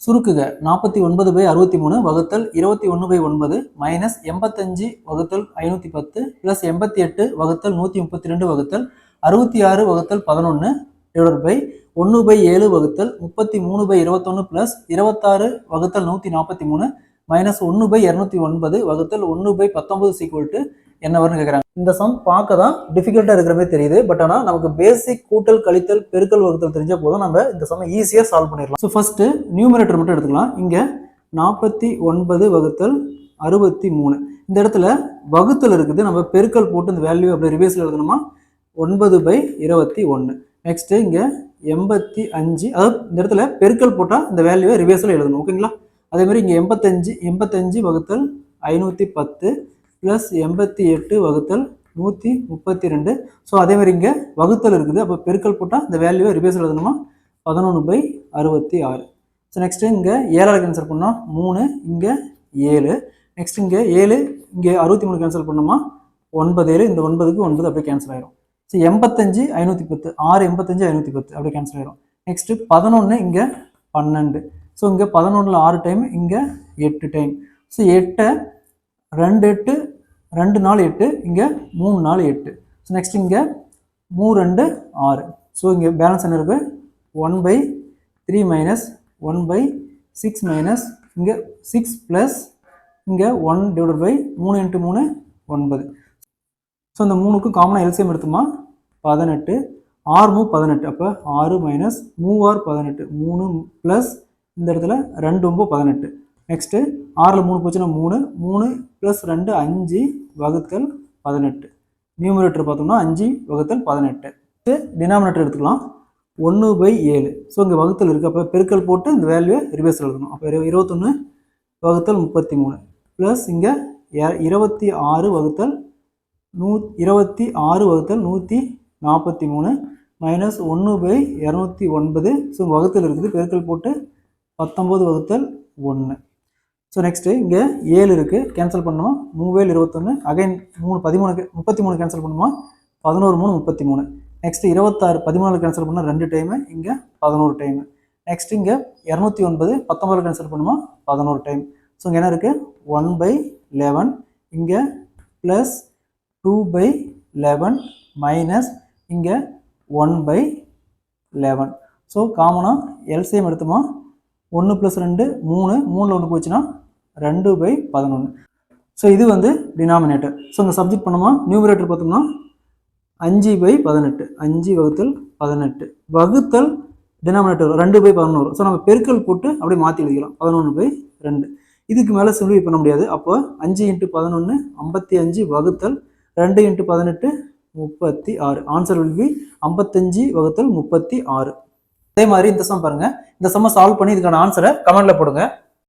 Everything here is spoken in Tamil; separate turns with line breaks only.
சுருக்குக 49/63 வகுத்தல் 21/9 மைனஸ் 85 வகுத்தல் 510 பிளஸ் 88 வகுத்தல் 132 வகுத்தல் 66 வகுத்தல் 11 டிவைடட் பை 1/7 வகுத்தல் 33/21 பிளஸ் 26 வகுத்தல் 143 மைனஸ் 1/209 வகுத்தல் 1/19 சீக்வல் டு என்ன வரும்னு கேட்குறாங்க. இந்த சம் பார்க்க தான் டிஃபிகல்ட்டாக இருக்கிற மாதிரி தெரியுது. பட் ஆனால் நமக்கு பேசிக் கூட்டல் கழித்தல் பெருக்கல் வகுத்தல் தெரிஞ்சால் போதும் நம்ம இந்த சம் ஈஸியாக சால்வ் பண்ணிடலாம். ஸோ ஃபர்ஸ்ட் நியூமரேட்டர் மட்டும் எடுத்துக்கலாம். இங்கே 49 வகுத்தல் 63 இந்த இடத்துல வகுத்தல் இருக்குது. நம்ம பெருக்கல் போட்டு இந்த வேல்யூ அப்படி ரிவர்ஸில் எழுதணுமா 9/21. நெக்ஸ்ட் இங்கே 85, அதாவது இந்த இடத்துல பெருக்கல் போட்டால் இந்த வேல்யூவை ரிவர்ஸில் எழுதணும். ஓகேங்களா? அதே மாதிரி இங்கே 85 வகுத்தல் 510 ப்ளஸ் 88 வகுத்தல் 132. ஸோ அதே மாதிரி இங்கே வகுத்தல் இருக்குது. அப்போ பெருக்கல் போட்டால் இந்த வேல்யூவை ரிவர்ஸ் எழுதணுமா 11/66. ஸோ நெக்ஸ்ட்டு இங்கே 7ஆல் கேன்சல் பண்ணோம் 3, இங்கே 7. நெக்ஸ்ட் இங்கே 7, இங்கே 63 கேன்சல் பண்ணோமா 9, இந்த 9க்கு 9 அப்படியே கேன்சல் ஆயிரும். ஸோ 85 510 6 85 510 அப்படியே கேன்சல் ஆயிரும். நெக்ஸ்ட்டு 11, இங்கே 12. ஸோ இங்கே 11ல் 6 டைம், இங்கே 8 டைம். ஸோ 8 2 8 2 4 8, இங்கே 3 4 8. ஸோ நெக்ஸ்ட் இங்கே 3 2 6. ஸோ இங்கே பேலன்ஸ் என்ன இருக்குது 1/3 மைனஸ் 1/6 மைனஸ் இங்கே 6 ப்ளஸ் இங்கே 1 டிவைடட் பை 3 × 3 9. ஸோ இந்த 3க்கும் காமனாக எல்சிஎம் எடுத்துமா 18, 6 18. அப்போ 6 மைனஸ் 3 18, 3 ப்ளஸ் இந்த இடத்துல 2 18. நெக்ஸ்ட்டு 6ல் 3 போச்சுன்னா 3 ப்ளஸ் 2 5 வகுத்தல் 18. நியூமரேட்டர் பார்த்தோம்னா 5 வகுத்தல் 18. டினாமினேட்டர் எடுத்துக்கலாம் 1/7. ஸோ இங்கே வகுத்தல் இருக்குது. அப்போ பெருக்கல் போட்டு இந்த வேல்யூவை ரிவர்ஸ் எழுதணும். அப்போ 21 வகுத்தல் 33 ப்ளஸ் இங்கே 26 வகுத்தல் 143 மைனஸ் 1/209. ஸோ வகுத்தல் இருக்குது. பெருக்கல் போட்டு 19 வகுத்தல் 1. ஸோ நெக்ஸ்ட்டு இங்கே 7 இருக்குது. கேன்சல் பண்ணுவோம் 3 21. அகைன் 33 கேன்சல் பண்ணுவோம் 11 3 33. நெக்ஸ்ட்டு 26 13 கேன்சல் பண்ணால் 2 டைமு, இங்கே 11 டைமு. நெக்ஸ்ட் இங்கே 209 19 கேன்சல் பண்ணுவோம் 11 டைம். ஸோ இங்கே என்ன இருக்குது 1/11. இங்கே ப்ளஸ் 2/11 மைனஸ் இங்கே 1/11. ஸோ காமனாக எல்சிஎம் எடுத்தோமா 1 + 2 3, 3ல் 1 போச்சுன்னா 2/11. ஸோ இது வந்து டினாமினேட்டர். ஸோ இங்கே சப்ஜெக்ட் பண்ணோமா நியூமரேட்டர் பார்த்தோம்னா 5/18 5 வகுத்தல் 18 வகுத்தல் டினாமினேட்டர் 2/11. ஸோ நம்ம பெருக்கல் போட்டு அப்படியே மாற்றி எழுதிக்கலாம் 11/2. இதுக்கு மேலே சிம்பிளிஃபை பண்ண முடியாது. அப்போ 5 × 11 55 வகுத்தல் 2 × 18 36. ஆன்சர் வில் பி 55 வகுத்தல் 36. அதே மாதிரி இந்த சம் பாருங்க. இந்த சம்மை சால்வ் பண்ணி இதுக்கான ஆன்சரை கமெண்ட்ல போடுங்க.